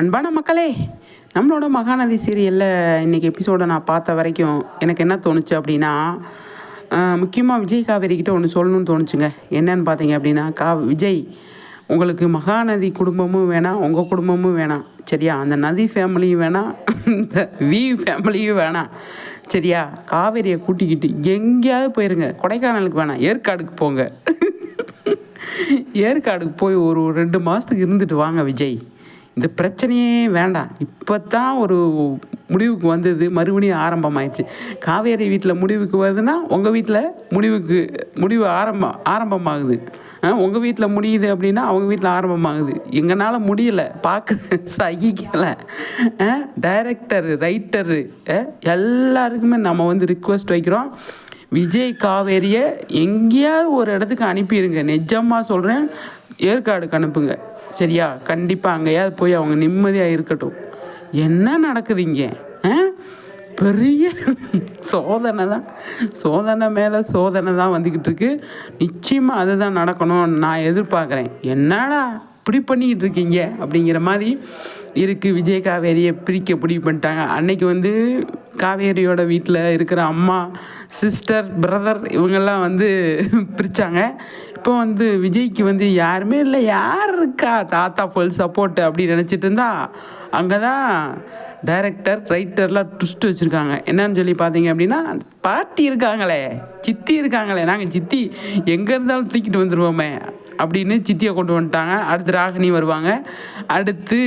அன்பான மக்களே, நம்மளோட மகாநதி சீரியலில் இன்றைக்கி எபிசோடை நான் பார்த்த வரைக்கும் எனக்கு என்ன தோணுச்சு அப்படின்னா, முக்கியமாக விஜய் காவேரிக்கிட்ட ஒன்று சொல்லணும்னு தோணுச்சுங்க. என்னன்னு பார்த்தீங்க அப்படின்னா, விஜய் உங்களுக்கு மகாநதி குடும்பமும் வேணாம், உங்கள் குடும்பமும் வேணாம் சரியா? அந்த நதி ஃபேமிலியும் வேணாம், இந்த ஃபேமிலியும் வேணாம் சரியா? காவேரியை கூட்டிக்கிட்டு எங்கேயாவது போயிருங்க. கொடைக்கானலுக்கு வேணாம், ஏற்காடுக்கு போங்க. ஏற்காடுக்கு போய் ஒரு 2 மாதத்துக்கு இருந்துட்டு வாங்க விஜய். இந்த பிரச்சனையே வேண்டாம். இப்போ தான் ஒரு முடிவுக்கு வந்தது, மறுபடியும் ஆரம்பமாயிடுச்சு. காவேரி வீட்டில் முடிவுக்கு வருதுன்னா உங்கள் வீட்டில் முடிவு ஆரம்பமாகுது. உங்கள் வீட்டில் முடியுது அப்படின்னா அவங்க வீட்டில் ஆரம்பமாகுது. எங்களால் முடியலை, பார்க்க சகிக்கலை. டைரக்டரு, ரைட்டரு எல்லாருக்குமே நம்ம வந்து ரிக்வெஸ்ட் வைக்கிறோம். விஜய் காவேரியை எங்கேயாவது ஒரு இடத்துக்கு அனுப்பிடுங்க. நிஜமாக சொல்கிறேன், ஏற்காடுக்கு அனுப்புங்க சரியா? கண்டிப்பாக அங்கேயாவது போய் அவங்க நிம்மதியாக இருக்கட்டும். என்ன நடக்குது இங்கே? பெரிய சோதனை மேலே சோதனை தான் வந்துக்கிட்டு இருக்கு. நிச்சயமாக அதுதான் நடக்கணும்னு நான் எதிர்பார்க்குறேன். என்னடா இப்படி பண்ணிக்கிட்டு இருக்கீங்க அப்படிங்கிற மாதிரி இருக்குது. விஜய் காவேரியை பிரிக்க முடிவு பண்ணிட்டாங்க. அன்னைக்கு வந்து காவேரியோட வீட்டில் இருக்கிற அம்மா, சிஸ்டர், பிரதர் இவங்கெல்லாம் வந்து பிரித்தாங்க. இப்போ வந்து விஜய்க்கு வந்து யாருமே இல்லை, யார் இருக்கா தாத்தா ஃபுல் சப்போர்ட்டு அப்படின்னு நினச்சிட்டு இருந்தா, அங்கே தான் டைரக்டர், ரைட்டர்லாம் ட்விஸ்ட் வச்சுருக்காங்க. என்னன்னு சொல்லி பார்த்தீங்க அப்படின்னா, பாட்டி இருக்காங்களே, சித்தி இருக்காங்களே, நாங்கள் சித்தி எங்கே இருந்தாலும் தூக்கிட்டு வந்துடுவோமே அப்படின்னு சித்தியை கொண்டு வந்துட்டாங்க. அடுத்து ராகினி வருவாங்க. அடுத்து